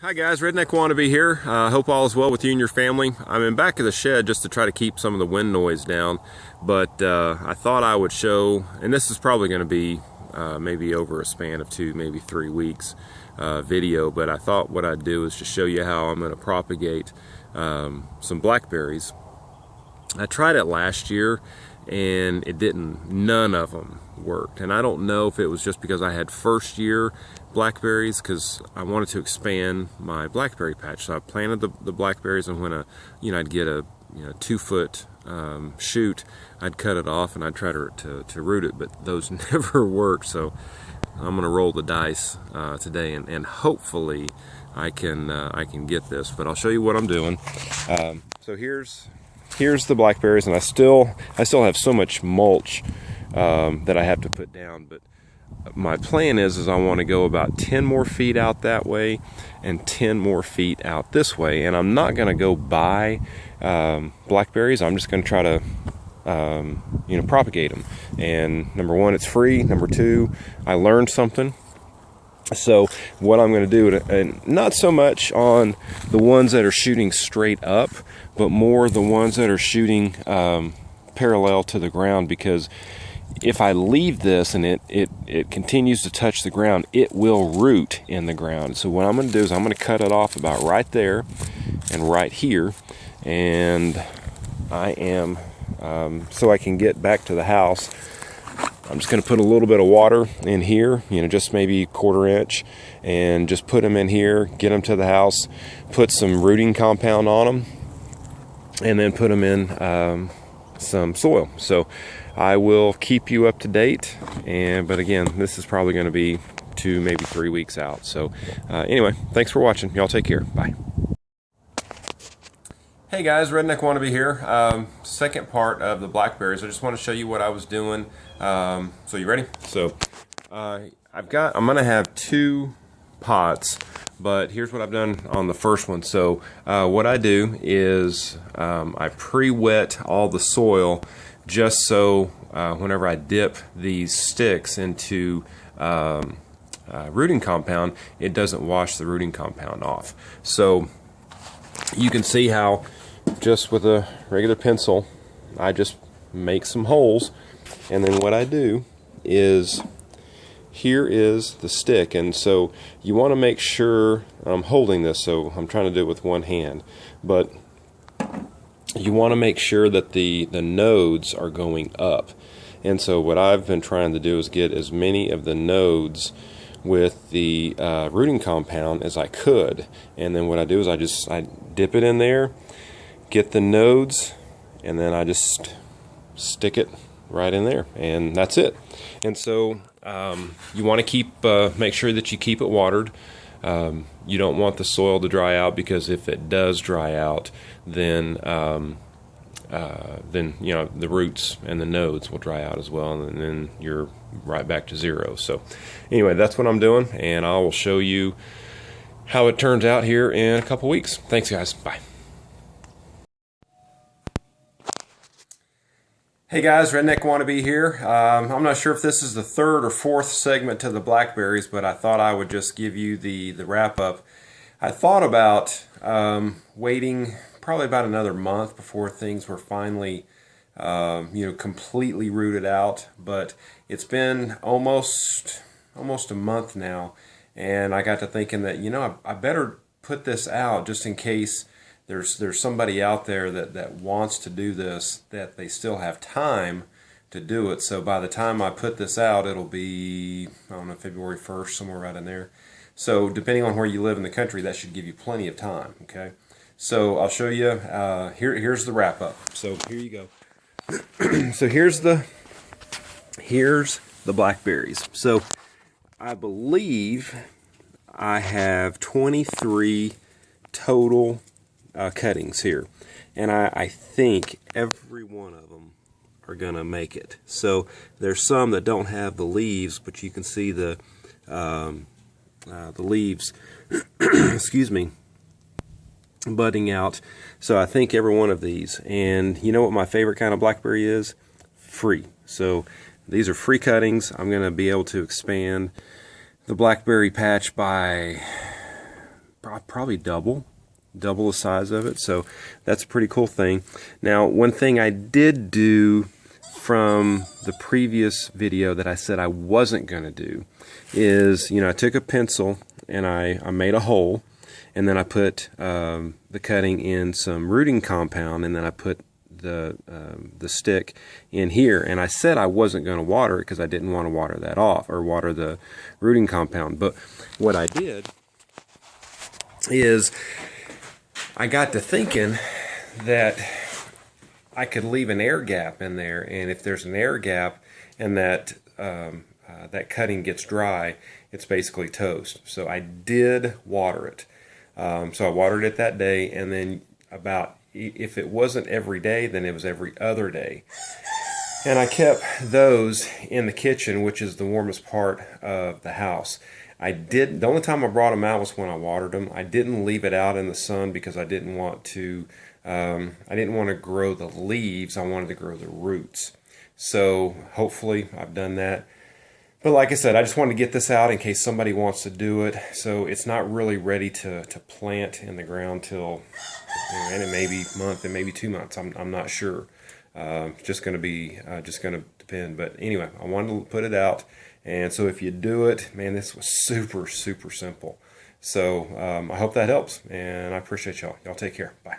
Hi guys, Redneck Wannabe here. Hope all is well with you and your family. I'm in back of the shed just to try to keep some of the wind noise down, but I thought I would show, and this is probably going to be maybe over a span of 2, maybe 3 weeks video, but I thought what I'd do is just show you how I'm going to propagate some blackberries. I tried it last year and it didn't, none of them worked, and I don't know if it was just because I had first year blackberries, because I wanted to expand my blackberry patch. So I planted the blackberries, and when I'd get a 2-foot shoot, I'd cut it off and I'd try to root it, but those never worked. So I'm gonna roll the dice today, and hopefully I can get this. But I'll show you what I'm doing. So here's the blackberries, and I still have so much mulch that I have to put down, but my plan is I want to go about 10 more feet out that way and 10 more feet out this way, and I'm not going to go buy blackberries. I'm just going to try to propagate them. And number one, it's free. Number two, I learned something. So what I'm going to do, and not so much on the ones that are shooting straight up, but more the ones that are shooting parallel to the ground, because if I leave this and it continues to touch the ground, it will root in the ground. So what I'm going to do is I'm going to cut it off about right there and right here, and I am so I can get back to the house. I'm just going to put a little bit of water in here, just maybe 1/4 inch, and just put them in here, get them to the house, put some rooting compound on them, and then put them in some soil. So I will keep you up to date, but again, this is probably going to be 2, maybe 3 weeks out. So anyway, thanks for watching. Y'all take care. Bye. Hey guys, Redneck Wannabe here. Second part of the blackberries. I just want to show you what I was doing. So you ready? So I'm going to have 2 pots, but here's what I've done on the first one. So what I do is I pre-wet all the soil, just so whenever I dip these sticks into rooting compound, it doesn't wash the rooting compound off. So you can see how just with a regular pencil I just make some holes, and then what I do is, here is the stick, and so you want to make sure I'm holding this, so I'm trying to do it with one hand, but you want to make sure that the nodes are going up. And so what I've been trying to do is get as many of the nodes with the rooting compound as I could, and then what I do is I dip it in there, get the nodes, and then I just stick it right in there, and that's it. And so you want to make sure that you keep it watered. You don't want the soil to dry out, because if it does dry out, then the roots and the nodes will dry out as well, and then you're right back to zero. So anyway, that's what I'm doing, and I will show you how it turns out here in a couple weeks. Thanks guys, bye. Hey guys, Redneck Wannabe here. I'm not sure if this is the 3rd or 4th segment to the blackberries, but I thought I would just give you the wrap up. I thought about waiting probably about another month before things were finally completely rooted out, but it's been almost a month now, and I got to thinking that I better put this out just in case there's somebody out there that wants to do this, that they still have time to do it. So by the time I put this out, it'll be, I don't know, February 1st, somewhere right in there. So depending on where you live in the country, that should give you plenty of time. Okay, so I'll show you. Here's the wrap up. So here you go. So here's the blackberries. So I believe I have 23 total cuttings here, and I think every one of them are gonna make it. So there's some that don't have the leaves, but you can see the leaves excuse me, budding out. So I think every one of these, and you know what my favorite kind of blackberry is? Free. So these are free cuttings. I'm gonna be able to expand the blackberry patch by probably double the size of it. So that's a pretty cool thing. Now, one thing I did do from the previous video that I said I wasn't going to do is, I took a pencil and I made a hole, and then I put the cutting in some rooting compound, and then I put the stick in here, and I said I wasn't going to water it because I didn't want to water that off or water the rooting compound. But what I did is I got to thinking that I could leave an air gap in there, and if there's an air gap and that that cutting gets dry, it's basically toast. So I did water it. So I watered it that day, and then if it wasn't every day, then it was every other day. And I kept those in the kitchen, which is the warmest part of the house. The only time I brought them out was when I watered them. I didn't leave it out in the sun because I didn't want to grow the leaves. I wanted to grow the roots. So hopefully I've done that. But like I said, I just wanted to get this out in case somebody wants to do it. So it's not really ready to plant in the ground till, and it may be a month, and maybe 2 months. I'm not sure. Just going to depend. But anyway, I wanted to put it out. And so if you do it, man, this was super, super simple. So I hope that helps, and I appreciate y'all. Y'all take care. Bye.